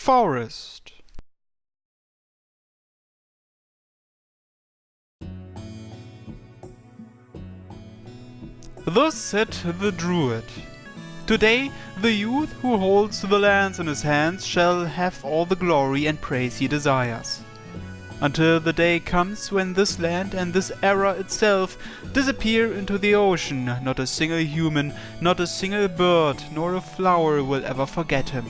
forest. Thus said the Druid, "Today the youth who holds the lands in his hands shall have all the glory and praise he desires. Until the day comes when this land and this era itself disappear into the ocean, not a single human, not a single bird, nor a flower will ever forget him.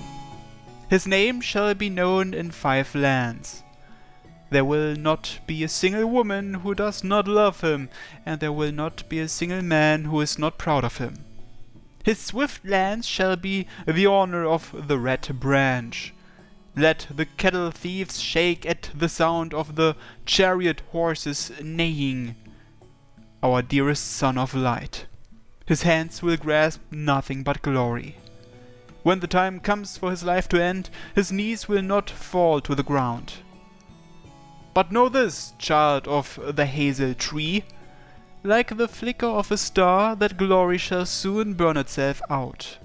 His name shall be known in 5 lands. There will not be a single woman who does not love him, and there will not be a single man who is not proud of him. His swift lance shall be the honor of the Red Branch. Let the cattle thieves shake at the sound of the chariot horses neighing. Our dearest son of light. His hands will grasp nothing but glory. When the time comes for his life to end, his knees will not fall to the ground. But know this, child of the hazel tree, like the flicker of a star, that glory shall soon burn itself out.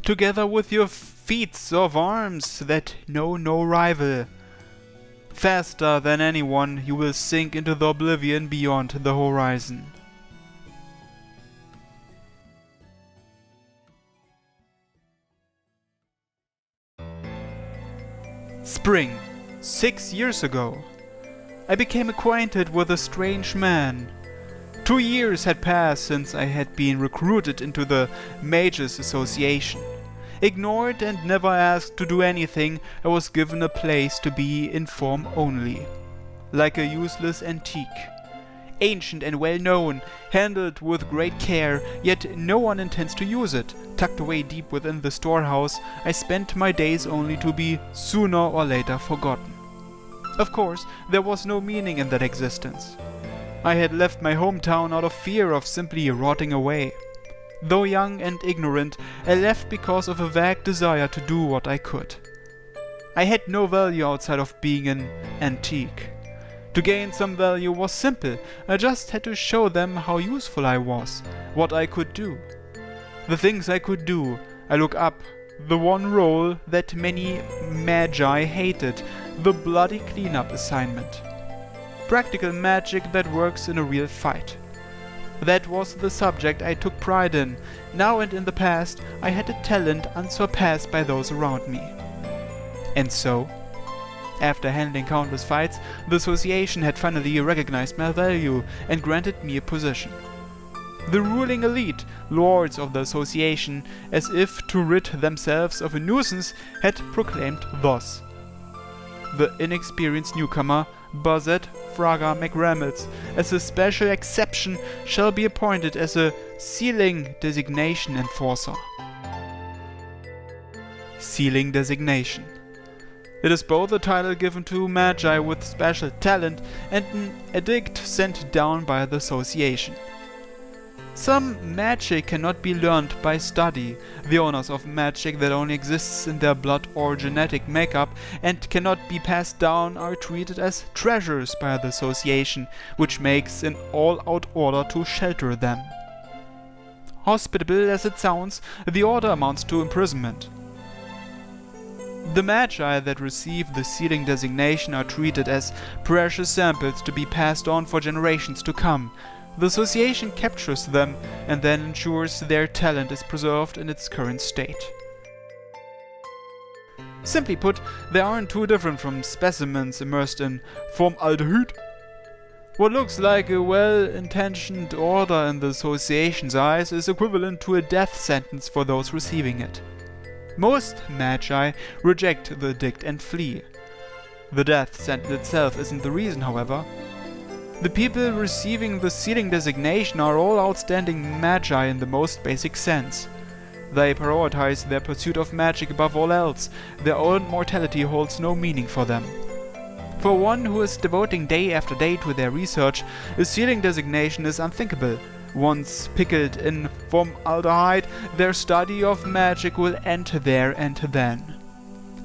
Together with your feats of arms that know no rival, faster than anyone you will sink into the oblivion beyond the horizon." Spring, 6 years ago, I became acquainted with a strange man. 2 years had passed since I had been recruited into the Mages Association. Ignored and never asked to do anything, I was given a place to be in form only. Like a useless antique. Ancient and well known, handled with great care, yet no one intends to use it. Tucked away deep within the storehouse, I spent my days only to be sooner or later forgotten. Of course, there was no meaning in that existence. I had left my hometown out of fear of simply rotting away. Though young and ignorant, I left because of a vague desire to do what I could. I had no value outside of being an antique. To gain some value was simple. I just had to show them how useful I was, what I could do. The things I could do, I look up, the one role that many magi hated, the bloody cleanup assignment. Practical magic that works in a real fight. That was the subject I took pride in. Now and in the past, I had a talent unsurpassed by those around me. And so, after handling countless fights, the association had finally recognized my value and granted me a position. The ruling elite, lords of the association, as if to rid themselves of a nuisance, had proclaimed thus: "The inexperienced newcomer, Buzzet Fraga McRamels, as a special exception, shall be appointed as a Sealing Designation Enforcer." Sealing Designation. It is both a title given to magi with special talent and an edict sent down by the association. Some magic cannot be learned by study. The owners of magic that only exists in their blood or genetic makeup and cannot be passed down are treated as treasures by the association, which makes an all-out order to shelter them. Hospitable as it sounds, the order amounts to imprisonment. The magi that receive the sealing designation are treated as precious samples to be passed on for generations to come. The association captures them and then ensures their talent is preserved in its current state. Simply put, they aren't too different from specimens immersed in formaldehyde. What looks like a well-intentioned order in the association's eyes is equivalent to a death sentence for those receiving it. Most magi reject the edict and flee. The death sentence itself isn't the reason, however. The people receiving the sealing designation are all outstanding magi in the most basic sense. They prioritize their pursuit of magic above all else. Their own mortality holds no meaning for them. For one who is devoting day after day to their research, a sealing designation is unthinkable. Once pickled in formaldehyde, their study of magic will end there and then.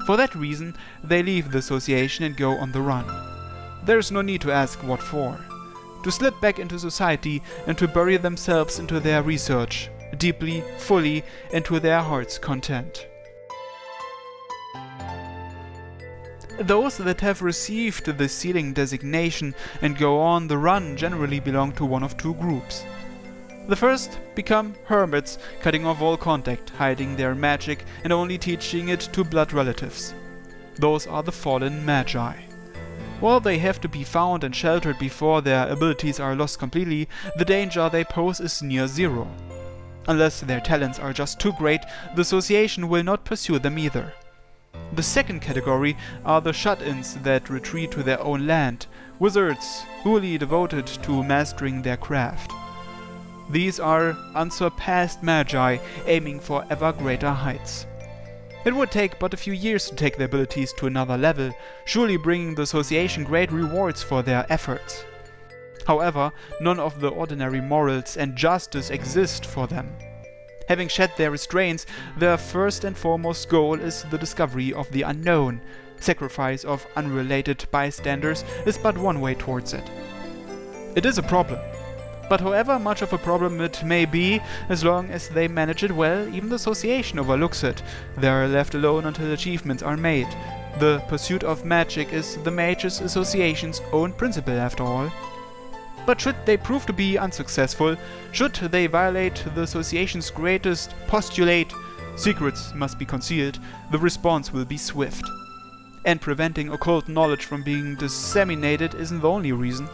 For that reason, they leave the association and go on the run. There is no need to ask what for. To slip back into society and to bury themselves into their research, deeply, fully, and to their heart's content. Those that have received the sealing designation and go on the run generally belong to one of two groups. The first become hermits, cutting off all contact, hiding their magic and only teaching it to blood relatives. Those are the fallen magi. While they have to be found and sheltered before their abilities are lost completely, the danger they pose is near zero. Unless their talents are just too great, the association will not pursue them either. The second category are the shut-ins that retreat to their own land, wizards wholly devoted to mastering their craft. These are unsurpassed magi aiming for ever greater heights. It would take but a few years to take their abilities to another level, surely bringing the association great rewards for their efforts. However, none of the ordinary morals and justice exist for them. Having shed their restraints, their first and foremost goal is the discovery of the unknown. Sacrifice of unrelated bystanders is but one way towards it. It is a problem. But however much of a problem it may be, as long as they manage it well, even the association overlooks it. They are left alone until achievements are made. The pursuit of magic is the Mages Association's own principle after all. But should they prove to be unsuccessful, should they violate the association's greatest postulate, secrets must be concealed, the response will be swift. And preventing occult knowledge from being disseminated isn't the only reason.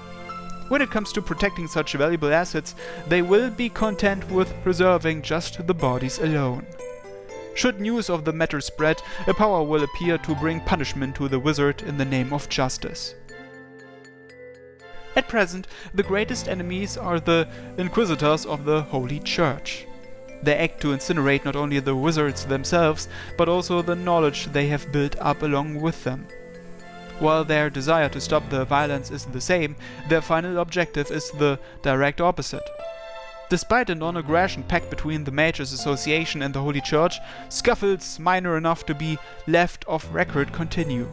When it comes to protecting such valuable assets, they will be content with preserving just the bodies alone. Should news of the matter spread, a power will appear to bring punishment to the wizard in the name of justice. At present, the greatest enemies are the Inquisitors of the Holy Church. They act to incinerate not only the wizards themselves, but also the knowledge they have built up along with them. While their desire to stop the violence is the same, their final objective is the direct opposite. Despite a non-aggression pact between the Mages Association and the Holy Church, scuffles minor enough to be left off record continue.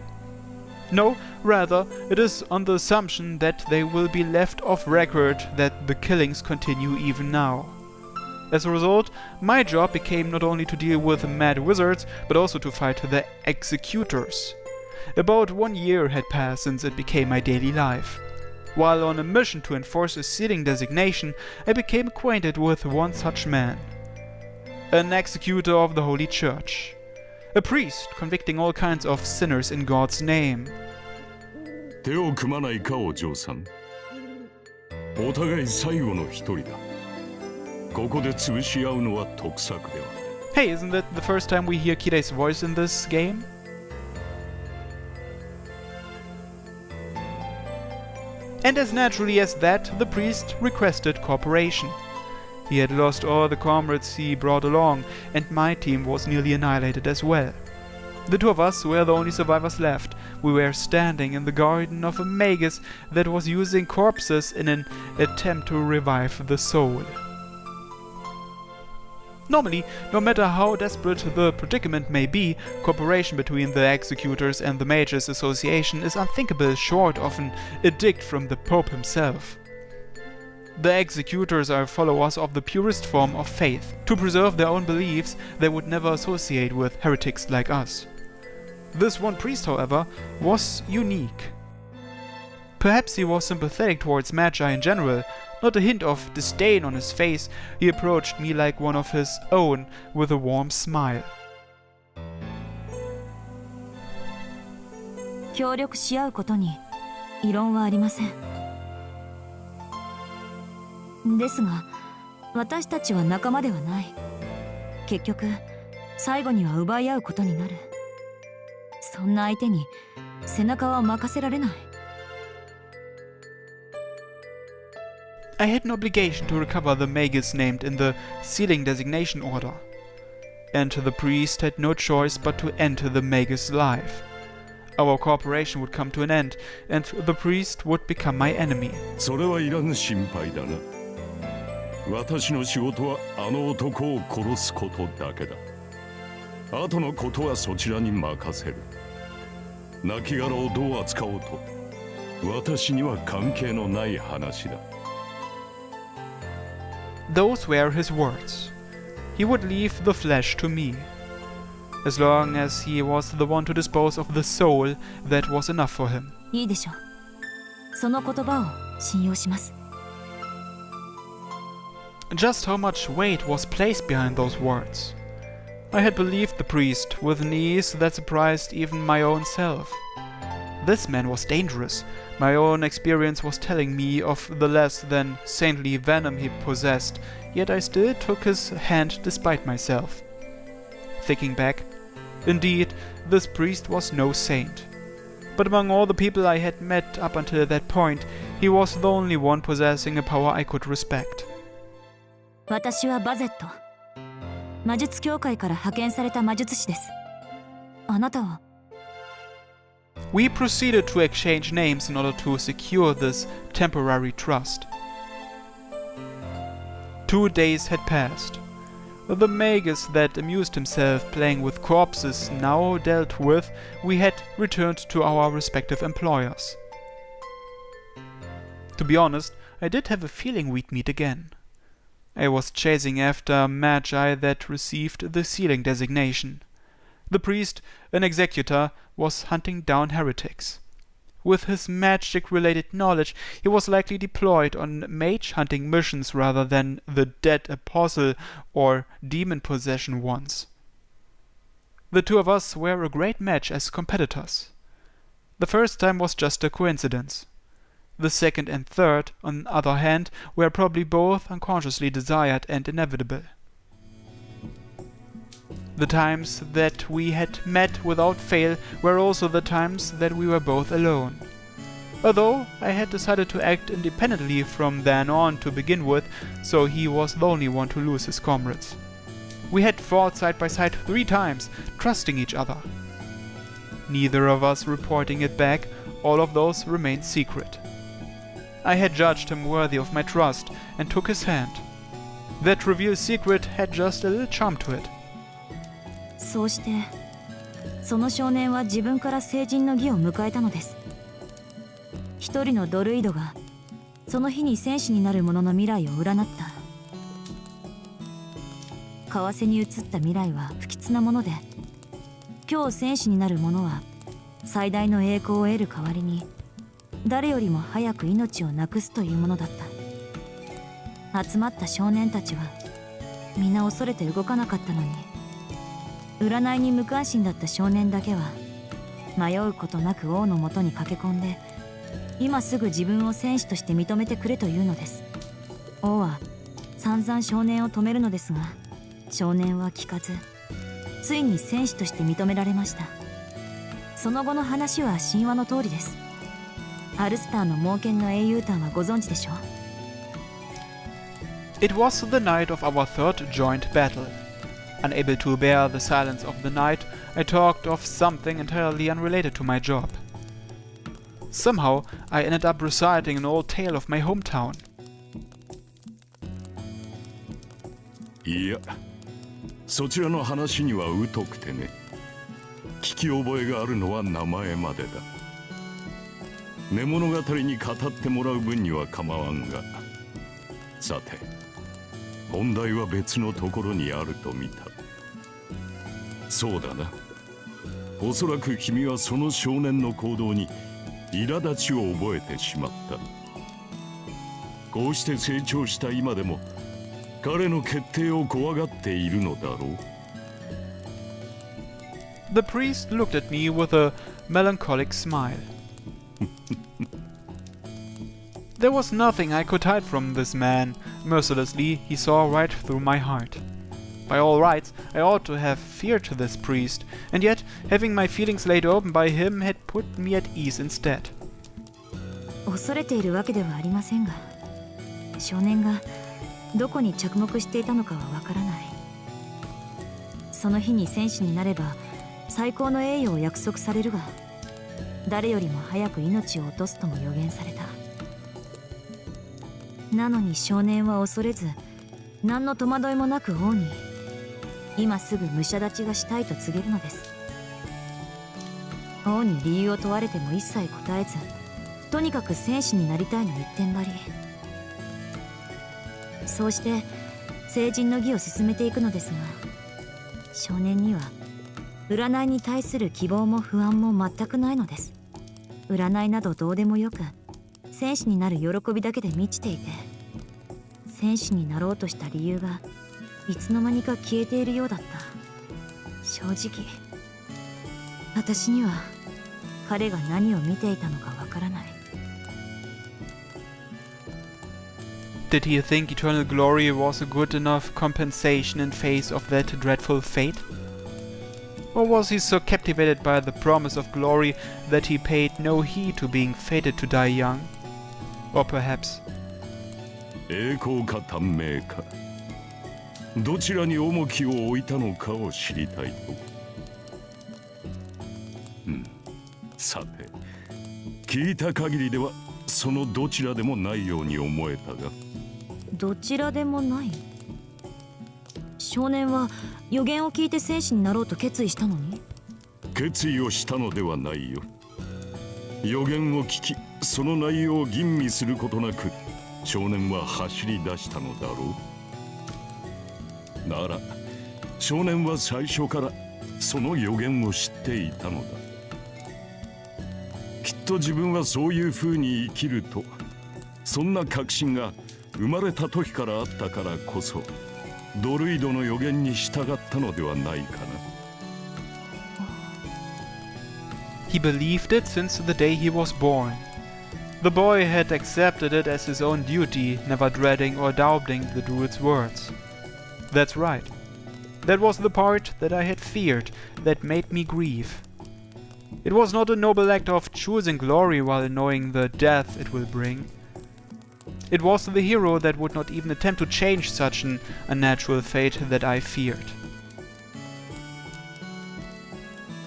No, rather, it is on the assumption that they will be left off record that the killings continue even now. As a result, my job became not only to deal with mad wizards, but also to fight the executors. About 1 year had passed since it became my daily life. While on a mission to enforce a sealing designation, I became acquainted with one such man. An executor of the Holy Church. A priest convicting all kinds of sinners in God's name. 手を組まないかお嬢さん。お互い最後の一人だ。ここで潰し合うのは得策では。Hey, isn't that the first time we hear Kire's voice in this game? And as naturally as that, the priest requested cooperation. He had lost all the comrades he brought along, and my team was nearly annihilated as well. The two of us were the only survivors left. We were standing in the garden of a magus that was using corpses in an attempt to revive the soul. Normally, no matter how desperate the predicament may be, cooperation between the executors and the Mages Association is unthinkable short of an edict from the Pope himself. The executors are followers of the purest form of faith. To preserve their own beliefs, they would never associate with heretics like us. This one priest, however, was unique. Perhaps he was sympathetic towards Magi in general. Not a hint of disdain on his face, he approached me like one of his own with a warm smile. 協力し合うことに異論はありません。ですが、私たちは仲間ではない。結局、最後には奪い合うことになる。そんな相手に背中は任せられない。I had an obligation to recover the magus named in the sealing designation order. And the priest had no choice but to end the magus' life. Our cooperation would come to an end, and the priest would become my enemy. それはいらぬ心配だな。私の仕事はあの男を殺すことだけだ。後のことはそちらに任せる。亡骸をどう扱おうと、私には関係のない話だ。Those were his words. He would leave the flesh to me. As long as he was the one to dispose of the soul, that was enough for him. いいでしょう。その言葉を信用します。 Just how much weight was placed behind those words? I had believed the priest with an ease that surprised even my own self. This man was dangerous. My own experience was telling me of the less than saintly venom he possessed, yet I still took his hand despite myself. Thinking back, indeed, this priest was no saint. But among all the people I had met up until that point, he was the only one possessing a power I could respect. 私はバゼット。魔術協会から派遣された魔術師です。あなたは？ We proceeded to exchange names in order to secure this temporary trust. 2 days had passed. The magus that amused himself playing with corpses now dealt with, we had returned to our respective employers. To be honest, I did have a feeling we'd meet again. I was chasing after magi that received the sealing designation. The priest, an executor, was hunting down heretics. With his magic-related knowledge, he was likely deployed on mage-hunting missions rather than the dead apostle or demon-possession ones. The two of us were a great match as competitors. The first time was just a coincidence. The second and third, on the other hand, were probably both unconsciously desired and inevitable. The times that we had met without fail were also the times that we were both alone. Although I had decided to act independently from then on to begin with, so he was the only one to lose his comrades. We had fought side by side 3 times, trusting each other. Neither of us reporting it back, all of those remained secret. I had judged him worthy of my trust and took his hand. That revealed secret had just a little charm to it. そうして、その少年は自分から成人の儀を迎えたのです。一人のドルイドが、その日に戦士になる者の未来を占った。為替に映った未来は不吉なもので、今日戦士になる者は最大の栄光を得る代わりに、誰よりも早く命をなくすというものだった。集まった少年たちは、皆恐れて動かなかったのに、占いに無関心だった少年だけは迷うことなく王のもとに駆け込んで、今すぐ自分を戦士として認めてくれというのです。王は散々少年を止めるのですが、少年は聞かず、ついに戦士として認められました。その後の話は神話の通りです。アルスターの猛犬の英雄譚はご存知でしょう。 It was the night of our third joint battle. Unable to bear the silence of the night, I talked of something entirely unrelated to my job. Somehow, I ended up reciting an old tale of my hometown. いや、そちらの話には疎くてね。聞き覚えがあるのは名前までだ。寝物語に語ってもらう分には構わんが。さて、本題は別のところにあると見た。そうだな。おそらく君はその少年の行動に苛立ちを覚えてしまった。こうして成長した今でも彼の決定を怖がっているのだろう。The priest looked at me with a melancholic smile. There was nothing I could hide from this man. Mercilessly, he saw right through my heart. By all rights, I ought to have feared this priest, and yet having my feelings laid open by him had put me at ease instead. 恐れているわけではありませんが、少年がどこに着目していたのかはわからない。その日に戦士になれば最高の栄誉を約束されるが、誰よりも早く命を落とすとも予言された。なのに少年は恐れず、何の戸惑いもなく王に今すぐ武者立ちがしたいと告げるのです。王に理由を問われても一切答えず、とにかく戦士になりたいの一点張り。そうして成人の儀を進めていくのですが、少年には占いに対する希望も不安も全くないのです。占いなどどうでもよく、戦士になる喜びだけで満ちていて、戦士になろうとした理由がいつの間にか消えているようだった。正直私には彼が何を見ていたのかわからない。 Did he think eternal glory was a good enough compensation in face of that dreadful fate? Or was he so captivated by the promise of glory that he paid no heed to being fated to die young? Or perhaps... 栄光か短命か、どちらに重きを置いたのかを知りたいと。さて、聞いた限りではそのどちらでもないように思えたが。どちらでもない？少年は予言を聞いて戦士になろうと決意したのに？決意をしたのではないよ。予言を聞き、その内容を吟味することなく少年は走り出したのだろう。なら少年は最初からその予言を知っていたのだ。きっと自分はそういう風に生きると、そんな確信が生まれた時からあったからこそ、ドルイドの予言に従ったのではないかな。He believed it since the day he was born. The boy had accepted it as his own duty, never dreading or doubting the druid's words. That's right. That was the part that I had feared, that made me grieve. It was not a noble act of choosing glory while knowing the death it will bring. It was the hero that would not even attempt to change such an unnatural fate that I feared.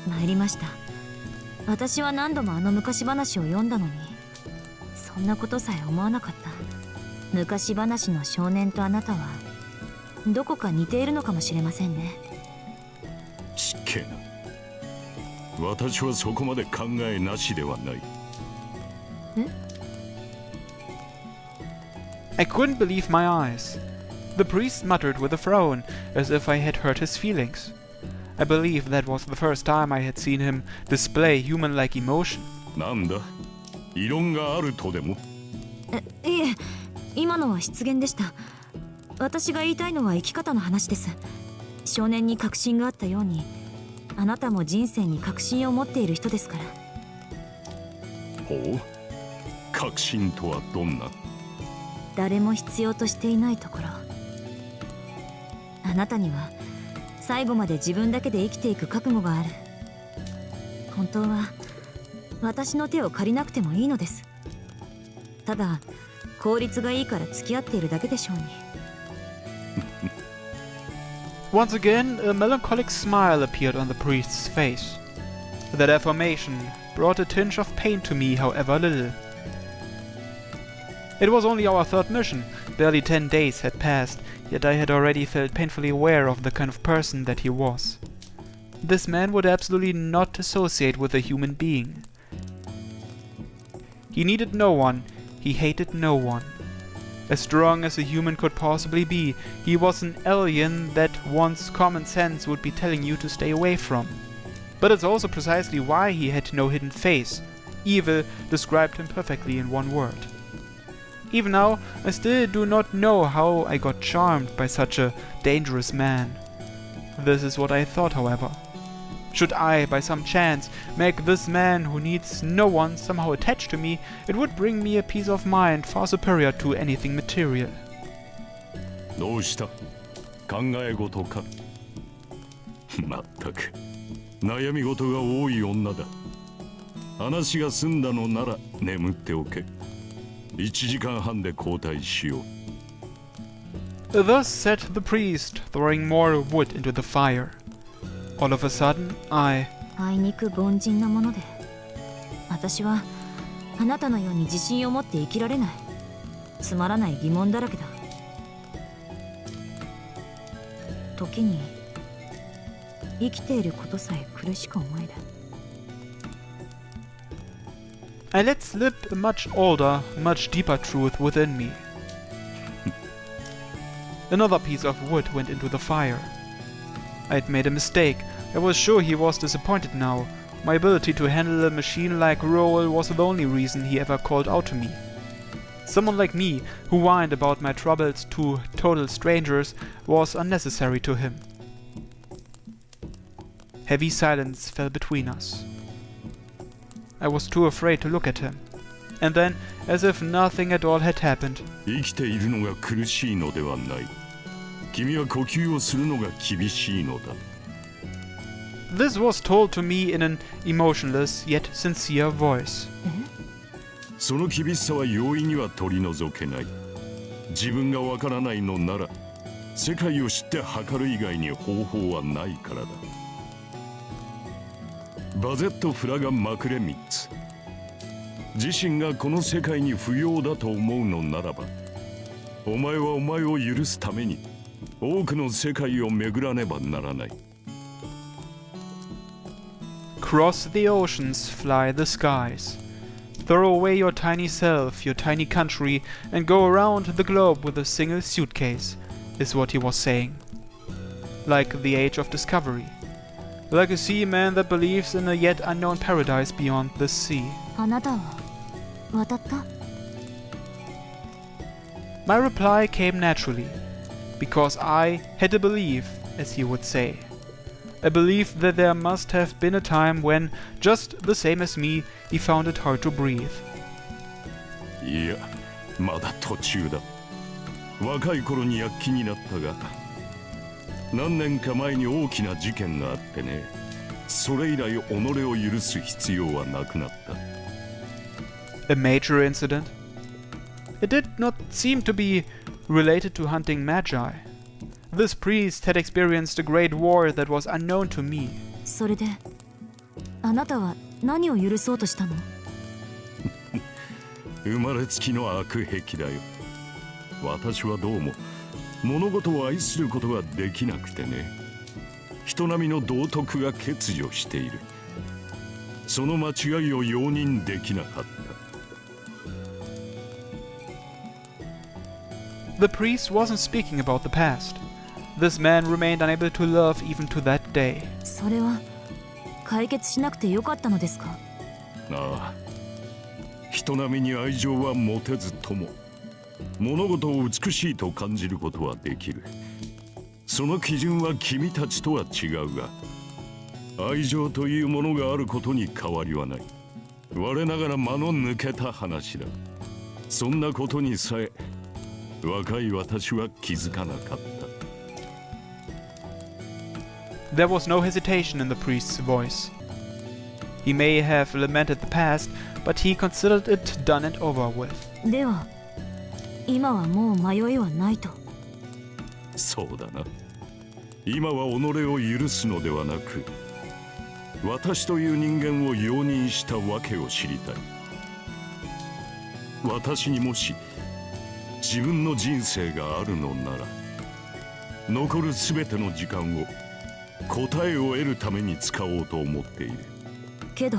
参りました。私は何度もあの昔話を読んだのに、そんなことさえ思わなかった。昔話の少年とあなたはどこか似ているのかもしれませんね。失敬な。私はそこまで考えなしではない。I couldn't believe my eyes. The priest muttered with a frown, as if I had hurt his feelings. I believe that was the first time I had seen him display human-like emotion. なんだ、異論があるとでも？いえ、今のは失言でした。私が言いたいのは生き方の話です。少年に確信があったように、あなたも人生に確信を持っている人ですから。ほう、確信とはどんな？誰も必要としていないところ。あなたには最後まで自分だけで生きていく覚悟がある。本当は私の手を借りなくてもいいのです。ただ効率がいいから付き合っているだけでしょうに。Once again, a melancholic smile appeared on the priest's face. That affirmation brought a tinge of pain to me, however little. It was only our third mission. Barely 10 days had passed, yet I had already felt painfully aware of the kind of person that he was. This man would absolutely not associate with a human being. He needed no one, he hated no one. As strong as a human could possibly be, he was an alien that one's common sense would be telling you to stay away from. But it's also precisely why he had no hidden face. Evil described him perfectly in one word. Even now, I still do not know how I got charmed by such a dangerous man. This is what I thought, however. Should I, by some chance, make this man who needs no one somehow attached to me, it would bring me a peace of mind far superior to anything material. どうした？考え事か？まったく、悩み事が多い女だ。話が済んだのなら眠っておけ。1時間半で交代しよう。Thus said the priest, throwing more wood into the fire. All of a sudden, I... あいにく凡人なもので、私はあなたのように自信を持って生きられない。つまらない疑問だらけだ。時に生きていることさえ苦しく思える。I let slip a much older, much deeper truth within me. Another piece of wood went into the fire. I had made a mistake, I was sure he was disappointed now. My ability to handle a machine-like role was the only reason he ever called out to me. Someone like me, who whined about my troubles to total strangers, was unnecessary to him. Heavy silence fell between us. I was too afraid to look at him. And then, as if nothing at all had happened, 生きているのが苦しいのではない。君は呼吸をするのが厳しいのだ。this was told to me in an emotionless yet sincere voice. その厳しさは容易には取り除けない。自分がわからないのなら、世界を知って測る以外に方法はないからだ。バゼット・フラガン・マクレミッツ。自身がこの世界に不要だと思うのならば、お前はお前を許すために多くの世界を巡らねばならない。Cross the oceans, fly the skies. Throw away your tiny self, your tiny country, and go around the globe with a single suitcase, is what he was saying. Like the age of discovery. Like a seaman that believes in a yet unknown paradise beyond the sea. あなたは渡った？ My reply came naturally, because I had a belief, as he would say. A belief that there must have been a time when, just the same as me, he found it hard to breathe. いや、まだ途中だ。若い頃に躍起になったが、何年か前に大きな事件があってね、それ以来己を許す必要はなくなった。A major incident? It did not seem to be related to hunting magi. This priest had experienced a great war that was unknown to me. それであなたは何を許そうとしたの？生まれつきの悪癖だよ。私はどうも物事を愛することができなくてね。人並みの道徳が欠如している。その間違いを容認できなかった。The priest wasn't speaking about the past. This man remained unable to love even to that day. それは解決しなくてよかったのですか？ああ、人並みに愛情は持てずとも物事を美しいと感じることはできる。その基準は君たちとは違うが、愛情というものがあることに変わりはない。我ながら間の抜けた話だ。そんなことにさえ若い私は気づかなかった。There was no hesitation in the priest's voice. He may have lamented the past, but he considered it done and over with. では今はもう迷いはないと。そうだな。今は己を許すのではなく、私という人間を容認したわけを知りたい。私にもし自分の人生があるのなら、残るすべての時間を答えを得るために使おうと思っている。けど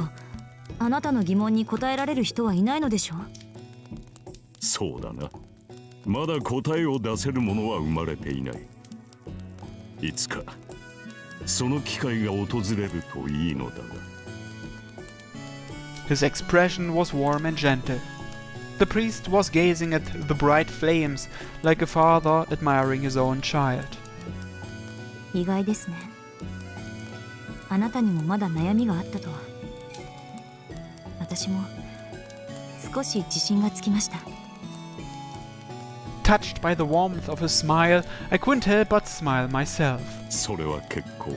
あなたの疑問に答えられる人はいないのでしょう？そうだな。まだ答えを出せる者は生まれていない。いつかその機会が訪れるといいのだが。His expression was warm and gentle. The priest was gazing at the bright flames like a father admiring his own child. 意外ですね。あなたにもまだ悩みがあったとは。私も少し自信がつきました。Touched by the warmth of his smile, I couldn't help but smile myself. それは結構。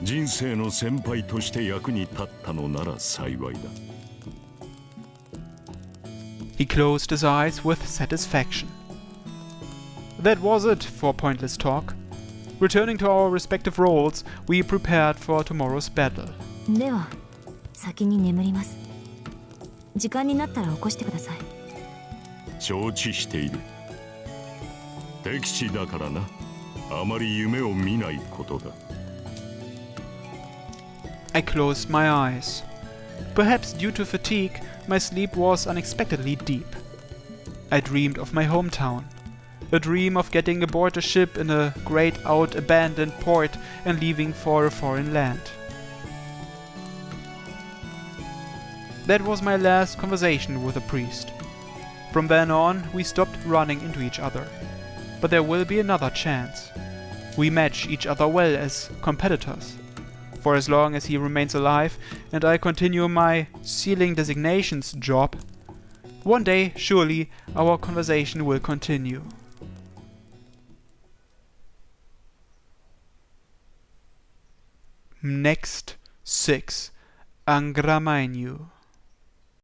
人生の先輩として役に立ったのなら幸いだ。He closed his eyes with satisfaction. That was it for pointless talk. Returning to our respective roles, we prepared for tomorrow's battle. では先に眠ります。時間になったら起こしてください。承知している。敵地だからな。あまり夢を見ないことだ。I closed my eyes. Perhaps due to fatigue, my sleep was unexpectedly deep. I dreamed of my hometown. A dream of getting aboard a ship in a grayed out abandoned port and leaving for a foreign land. That was my last conversation with a priest. From then on, we stopped running into each other. But there will be another chance. We match each other well as competitors. For as long as he remains alive and I continue my sealing designations job, one day, surely, our conversation will continue. Next 6. Angramainyu.